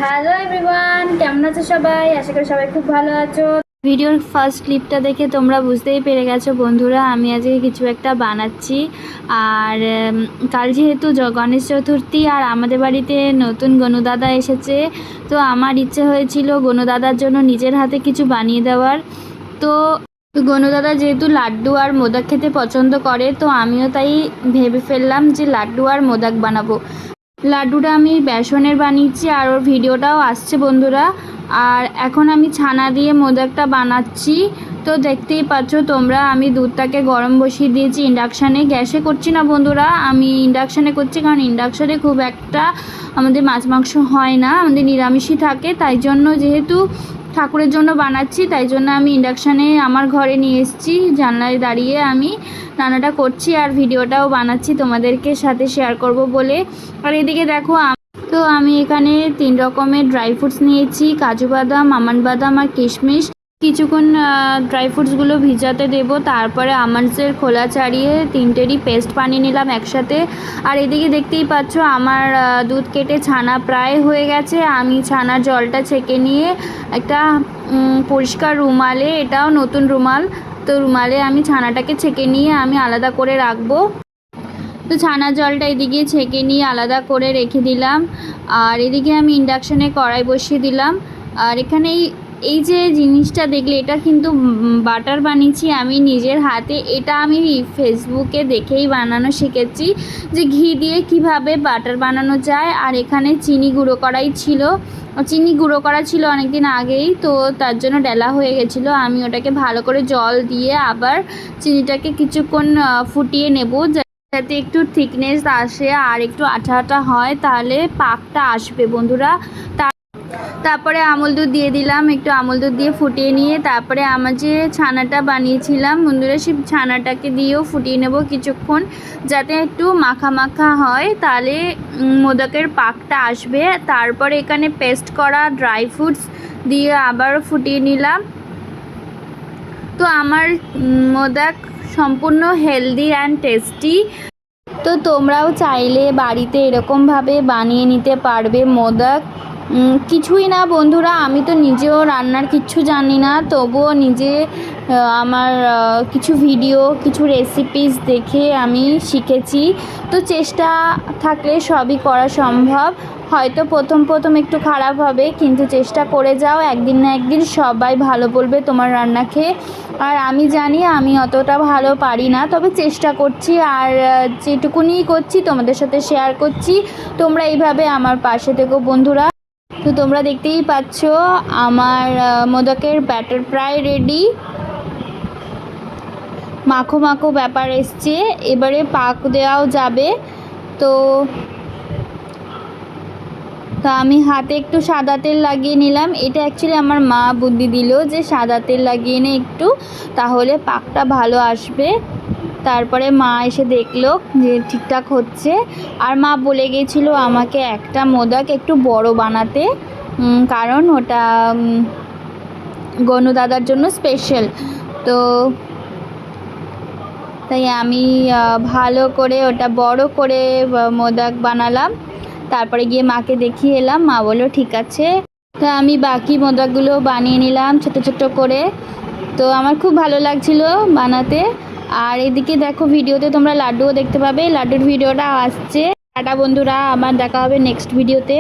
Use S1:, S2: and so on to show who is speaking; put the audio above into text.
S1: Hello everyone, কেমন আছো সবাই? আশা করি সবাই খুব ভালো আছো। ভিডিওর ফার্স্ট ক্লিপটা দেখে তোমরা বুঝতেই পেরে গেছো বন্ধুরা, আমি আজকে কিছু একটা বানাচ্ছি। আর কাল যেহেতু গণেশ চতুর্থী আর আমাদের বাড়িতে নতুন গনুদাদা এসেছে, তো আমার ইচ্ছে হয়েছিল গনুদাদার জন্য নিজের হাতে কিছু বানিয়ে দেওয়ার। তো গনুদাদা যেহেতু লাড্ডু আর মোদক খেতে পছন্দ করে, তো আমিও তাই ভেবে ফেললাম যে লাড্ডু আর মোদক বানাবো। লাড্ডুটা আমি বেসনের বানিয়েছি আর ওর ভিডিওটাও আসছে বন্ধুরা। আর এখন আমি ছানা দিয়ে মোদকটা বানাচ্ছি। তো দেখতেই পাচ্ছ তোমরা, আমি দুধটাকে গরম বসিয়ে দিয়েছি ইন্ডাকশানে, গ্যাসে করছি না বন্ধুরা, আমি ইন্ডাকশানে করছি। কারণ ইন্ডাকশানে খুব একটা আমাদের মাছ মাংস হয় না, আমাদের নিরামিষই থাকে। তাই জন্য যেহেতু ঠাকুরের জন্য বানাচ্ছি, তাই জন্য আমি ইন্ডাকশানে আমার ঘরে নিয়ে এসেছি। জানলায় দাঁড়িয়ে আমি রান্নাটা করছি আর ভিডিওটাও বানাচ্ছি তোমাদেরকে সাথে শেয়ার করব বলে। আর এদিকে দেখো, তো আমি এখানে 3 রকমের ড্রাই ফ্রুটস নিয়েছি, কাজু বাদাম, আমন্ড বাদাম আর কিশমিশ। কিছুক্ষণ ড্রাই ফ্রুটসগুলো ভিজাতে দেব, তারপরে আমন্ডসের খোলা ছাড়িয়ে 3টেরই পেস্ট বানিয়ে নিলাম একসাথে। আর এদিকে দেখতেই পাচ্ছ আমার দুধ কেটে ছানা প্রায় হয়ে গেছে। আমি ছানার জলটা ছেঁকে নিয়ে একটা পরিষ্কার রুমালে, এটাও নতুন রুমাল, তো রুমালে আমি ছানাটাকে ছেঁকে নিয়ে আমি আলাদা করে রাখবো। তো ছানার জলটা এদিকে ছেঁকে নিয়ে আলাদা করে রেখে দিলাম। আর এদিকে আমি ইন্ডাকশানে কড়াই বসিয়ে দিলাম। আর এখানে এই যে জিনিসটা দেখলে, এটা কিন্তু বাটার বানিয়েছি আমি নিজের হাতে। এটা আমি ফেসবুকে দেখেই বানানো শিখেছি যে ঘি দিয়ে কিভাবে বাটার বানানো যায়। আর এখানে চিনি গুঁড়ো করা ছিল অনেক দিন আগেই, তো তার জন্য ডেলা হয়ে গেছিলো। আমি ওটাকে ভালো করে জল দিয়ে আবার চিনিটাকে কিছুক্ষণ ফুটিয়ে নেব, যাতে একটু থিকনেস আসে আর একটু আঠা আঠা হয়, তাহলে পাকটা আসবে বন্ধুরা। তারপরে আমল দুধ দিয়ে দিলাম, একটু আমল দুধ দিয়ে ফুটিয়ে নিয়ে তারপরে আমার যে ছানাটা বানিয়েছিলাম বন্ধুরা, সেই ছানাটাকে দিয়েও ফুটিয়ে নেব কিছুক্ষণ, যাতে একটু মাখা মাখা হয়, তাহলে মোদকের পাকটা আসবে। তারপরে এখানে পেস্ট করা ড্রাই ফ্রুটস দিয়ে আবার ফুটিয়ে নিলাম। তো আমার মোদক সম্পূর্ণ হেলদি অ্যান্ড টেস্টি। তো তোমরাও চাইলে বাড়িতে এরকমভাবে বানিয়ে নিতে পারবে মোদক। কিছুই না বন্ধুরা, আমি তো নিজেও রান্নার কিচ্ছু জানি না, তবুও নিজে আমার কিছু ভিডিও, কিছু রেসিপিস দেখে আমি শিখেছি। তো চেষ্টা থাকলে সবই করা সম্ভব। হয়তো প্রথম একটু খারাপ হবে, কিন্তু চেষ্টা করে যাও, একদিন না একদিন সবাই ভালো বলবে তোমার রান্না খেয়ে। আর আমি জানি আমি অতটা ভালো পারি না, তবে চেষ্টা করছি, আর যেটুকুনি করছি তোমাদের সাথে শেয়ার করছি। তোমরা এইভাবে আমার পাশে থেকো বন্ধুরা। তো তোমরা দেখতেই পাচ্ছ আমার মোদকের ব্যাটার প্রায় রেডি, মাখো মাখো ব্যাপার এসছে, এবারে পাক দেওয়াও যাবে। তো আমি হাতে একটু সাদা তেল লাগিয়ে নিলাম। এটা অ্যাকচুয়ালি আমার মা বুদ্ধি দিল যে সাদা তেল লাগিয়ে নে একটু, তাহলে পাকটা ভালো আসবে। তারপরে মা এসে দেখলো যে ঠিকঠাক হচ্ছে, আর মা বলে গেছিলো আমাকে একটা মোদক একটু বড় বানাতে, কারণ ওটা গনুদাদার জন্য স্পেশাল। তো তাই আমি ভালো করে ওটা বড় করে মোদক বানালাম। তারপরে গিয়ে মাকে দেখিয়ে এলাম, মা বললো ঠিক আছে। তো আমি বাকি মোদকগুলো বানিয়ে নিলাম ছোটো ছোটো করে। তো আমার খুব ভালো লাগছিলো বানাতে। আর এদিকে দেখো, ভিডিওতে তোমরা লাড্ডুও দেখতে পাবে, লাড্ডুর ভিডিওটা আসছে। টাটা বন্ধুরা, আবার দেখা হবে নেক্সট ভিডিওতে।